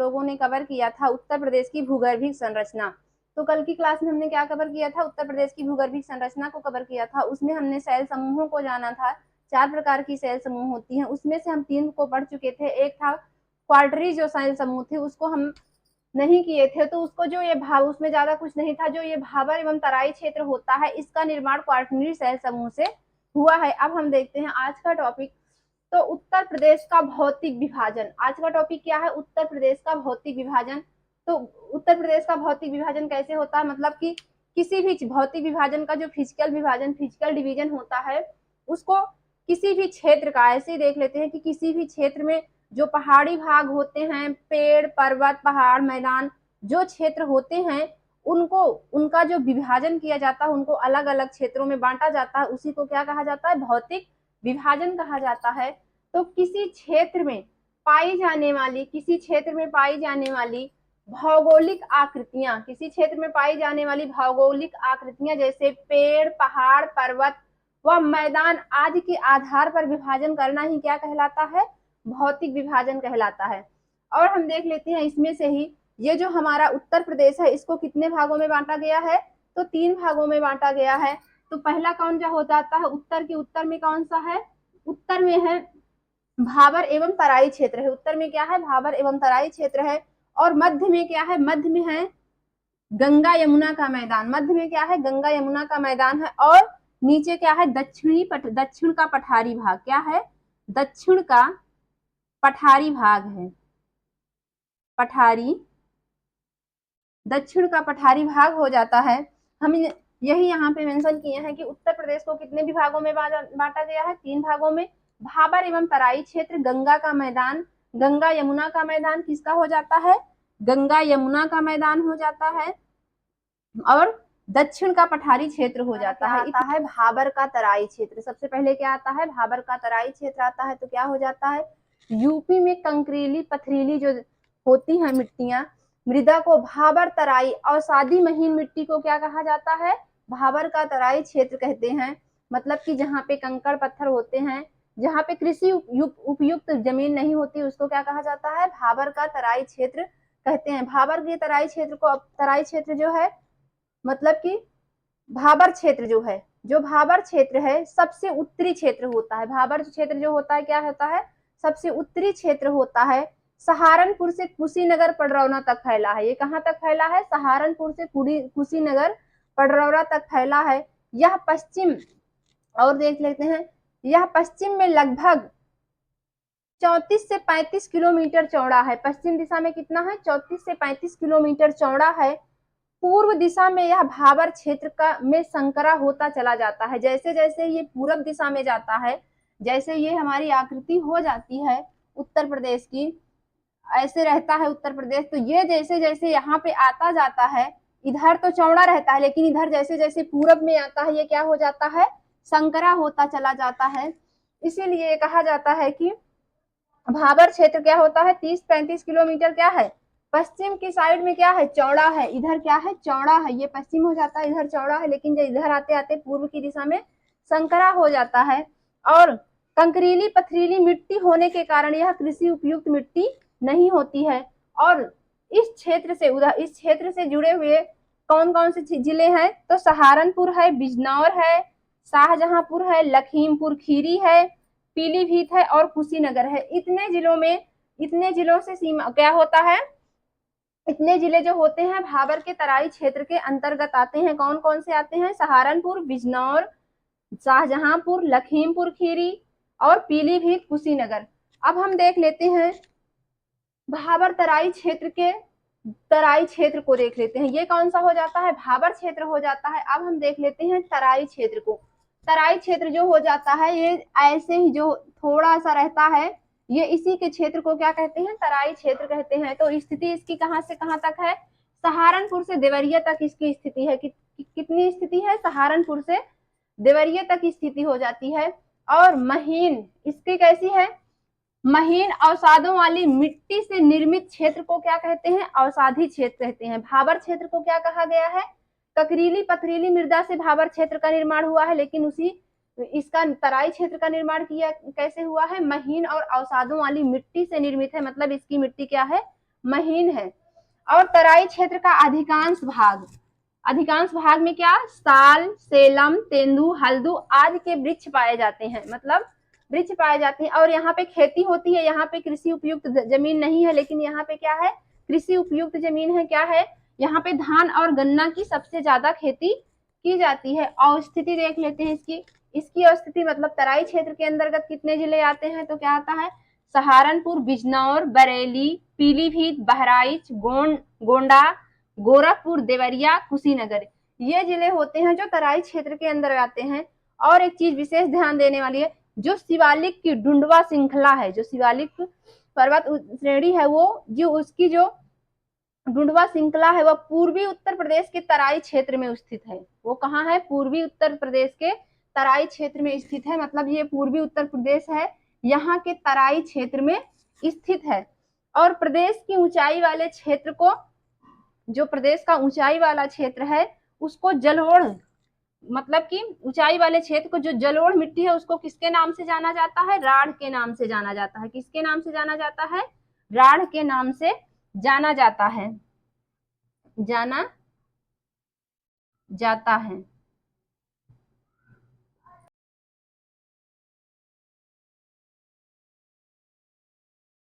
लोगों ने कवर किया था उत्तर प्रदेश की भूगर्भिक संरचना। तो कल की क्लास में हमने क्या कवर किया था, उत्तर प्रदेश की भूगर्भिक संरचना को कवर किया था। उसमें हमने सेल समूहों को जाना था, 4 प्रकार की सेल समूह होती हैं, उसमें से हम 3 को पढ़ चुके थे। एक था क्वार्टरी जो सेल समूह थे, उसको हम नहीं किए थे, तो उसको जो ये भाव, उसमें ज्यादा कुछ नहीं था। जो ये भाबर एवं तराई क्षेत्र होता है, इसका निर्माण क्वार्टरी सेल समूह से हुआ है। अब हम देखते हैं आज का टॉपिक। तो उत्तर प्रदेश का भौतिक विभाजन, आज का टॉपिक क्या है, उत्तर प्रदेश का भौतिक विभाजन। तो उत्तर प्रदेश का भौतिक विभाजन कैसे होता है, मतलब कि किसी भी भौतिक विभाजन का जो फिजिकल विभाजन, फिजिकल डिवीजन होता है, उसको किसी भी क्षेत्र का, ऐसे ही देख लेते हैं कि किसी भी क्षेत्र में जो पहाड़ी भाग होते हैं, पेड़ पर्वत पहाड़ मैदान जो क्षेत्र होते हैं, उनको उनका जो विभाजन किया जाता है, उनको अलग अलग क्षेत्रों में बांटा जाता है, उसी को क्या कहा जाता है, भौतिक विभाजन कहा जाता है। तो किसी क्षेत्र में पाई जाने वाली, किसी क्षेत्र में पाई जाने वाली भौगोलिक आकृतियां, किसी क्षेत्र में पाई जाने वाली भौगोलिक आकृतियां जैसे पेड़ पहाड़ पर्वत व मैदान आदि के आधार पर विभाजन करना ही क्या कहलाता है, भौतिक विभाजन कहलाता है। और हम देख लेते हैं इसमें से ही, ये जो हमारा उत्तर प्रदेश है, इसको कितने भागों में बांटा गया है, तो 3 भागों में बांटा गया है। तो पहला कौन सा हो जाता है, उत्तर के उत्तर में कौन सा है, उत्तर में है भाबर एवं तराई क्षेत्र है, उत्तर में क्या है, भाबर एवं तराई क्षेत्र है। और मध्य में क्या है, मध्य में है गंगा यमुना का मैदान, मध्य में क्या है, गंगा यमुना का मैदान है। और नीचे क्या है, दक्षिण का पठारी भाग, क्या है, दक्षिण का पठारी भाग है, पठारी, दक्षिण का पठारी भाग हो जाता है। हम यही यहाँ पे मेंशन किए हैं कि उत्तर प्रदेश को कितने विभागों में बांटा गया है, 3 भागों में। भाबर एवं तराई क्षेत्र, गंगा का मैदान, गंगा यमुना का मैदान किसका हो जाता है, गंगा यमुना का मैदान हो जाता है। और दक्षिण का पठारी क्षेत्र हो जाता है। आता है भाबर का तराई क्षेत्र, सबसे पहले क्या आता है, भाबर का तराई क्षेत्र आता है। तो क्या हो जाता है, यूपी में कंकरीली पथरीली जो होती है मिट्टियां, मृदा को भाबर तराई और सादी महीन मिट्टी को क्या कहा जाता है, भाबर का तराई क्षेत्र कहते हैं। मतलब कि जहाँ पे कंकड़ पत्थर होते हैं, जहाँ पे कृषि उपयुक्त जमीन नहीं होती, उसको क्या कहा जाता है, भाबर का तराई क्षेत्र कहते हैं। भाबर के तराई क्षेत्र को, तराई क्षेत्र जो है, मतलब कि भाबर क्षेत्र जो है, जो भाबर क्षेत्र है सबसे उत्तरी क्षेत्र होता है। भाबर क्षेत्र जो होता है क्या होता है, सबसे उत्तरी क्षेत्र होता है। सहारनपुर से कुशीनगर पडरौना तक फैला है। ये कहाँ तक फैला है, सहारनपुर से कुशीनगर पडरौना तक फैला है। यह पश्चिम, और देख लेते हैं, यह पश्चिम में लगभग 34 से 35 किलोमीटर चौड़ा है। पश्चिम दिशा में कितना है, 34 से 35 किलोमीटर चौड़ा है। पूर्व दिशा में यह भाबर क्षेत्र का में संकरा होता चला जाता है। जैसे जैसे ये पूर्व दिशा में जाता है, जैसे ये हमारी आकृति हो जाती है उत्तर प्रदेश की, ऐसे रहता है उत्तर प्रदेश। तो ये जैसे जैसे यहाँ पे आता जाता है, इधर तो चौड़ा रहता है, लेकिन इधर जैसे जैसे पूरब में आता है, ये क्या हो जाता है, संकरा होता चला जाता है। इसीलिए कहा जाता है कि भाबर क्षेत्र क्या होता है, 30-35 किलोमीटर क्या है, पश्चिम की साइड में क्या है, चौड़ा है। इधर क्या है, चौड़ा है, ये पश्चिम हो जाता है, इधर चौड़ा है, लेकिन जब इधर आते आते पूर्व की दिशा में संकरा हो जाता है। और कंकरीली पथरीली मिट्टी होने के कारण यह कृषि उपयुक्त मिट्टी नहीं होती है। और इस क्षेत्र से, उधर इस क्षेत्र से जुड़े हुए कौन कौन से जिले हैं, तो सहारनपुर है, बिजनौर है, शाहजहांपुर है, लखीमपुर खीरी है, पीलीभीत है और कुशीनगर है। इतने जिलों में, इतने जिलों से सीमा क्या होता है, इतने जिले जो होते हैं भाबर के तराई क्षेत्र के अंतर्गत आते हैं। कौन कौन से आते हैं, सहारनपुर, बिजनौर, शाहजहांपुर, लखीमपुर खीरी और पीलीभीत कुशीनगर। अब हम देख लेते हैं भाबर तराई क्षेत्र के, तराई क्षेत्र को देख लेते हैं। ये कौन सा हो जाता है, भाबर क्षेत्र हो जाता है। अब हम देख लेते हैं तराई क्षेत्र को। तराई क्षेत्र जो हो जाता है, ये ऐसे ही जो थोड़ा सा रहता है, ये इसी के क्षेत्र को क्या कहते हैं, तराई क्षेत्र कहते हैं। तो स्थिति इसकी कहाँ से कहाँ तक है, सहारनपुर से देवरिया तक इसकी स्थिति है। कितनी स्थिति है, सहारनपुर से देवरिया तक स्थिति हो जाती है। और महीन इसकी कैसी है, महीन अवसादों वाली मिट्टी से निर्मित क्षेत्र को क्या कहते हैं, अवसादी क्षेत्र कहते हैं। भाबर क्षेत्र को क्या कहा गया है, ककरीली पथरीली मृदा से भाबर क्षेत्र का निर्माण हुआ है, लेकिन उसी इसका तराई क्षेत्र का निर्माण किया कैसे हुआ है, महीन और अवसादों वाली मिट्टी से निर्मित है। मतलब इसकी मिट्टी क्या है, महीन है। और तराई क्षेत्र का अधिकांश भाग में क्या, साल, सेलम, तेंदू, हल्दू आदि के वृक्ष पाए जाते हैं, मतलब वृक्ष पाए जाते हैं। और यहाँ पे खेती होती है, यहाँ पे कृषि उपयुक्त जमीन नहीं है, लेकिन यहाँ पे क्या है, कृषि उपयुक्त जमीन है। क्या है, यहाँ पे धान और गन्ना की सबसे ज्यादा खेती की जाती है। और स्थिति देख लेते हैं इसकी। इसकी स्थिति मतलब तराई क्षेत्र के अंतर्गत कितने जिले आते हैं, तो क्या आता है, सहारनपुर, बिजनौर, बरेली, पीलीभीत, बहराइच, गोंडा, गोरखपुर, देवरिया, कुशीनगर, ये जिले होते हैं जो तराई क्षेत्र के अंदर आते हैं। और एक चीज विशेष ध्यान देने वाली है, जो शिवालिक की डुंडवा श्रृंखला है, जो शिवालिक पर्वत श्रेणी है, वो जो उसकी जो डुंडवा श्रृंखला है वह पूर्वी उत्तर प्रदेश के तराई क्षेत्र में स्थित है। वो कहाँ है, पूर्वी उत्तर प्रदेश के तराई क्षेत्र में स्थित है। मतलब ये पूर्वी उत्तर प्रदेश है, यहाँ के तराई क्षेत्र में स्थित है। और प्रदेश की ऊंचाई वाले क्षेत्र को, जो प्रदेश का ऊंचाई वाला क्षेत्र है उसको जलोढ़, मतलब कि ऊंचाई वाले क्षेत्र को जो जलोढ़ मिट्टी है उसको किसके नाम से जाना जाता है, राढ़ के नाम से जाना जाता है। किसके नाम से जाना जाता है, राढ़ के नाम से जाना जाता है, जाना जाता है।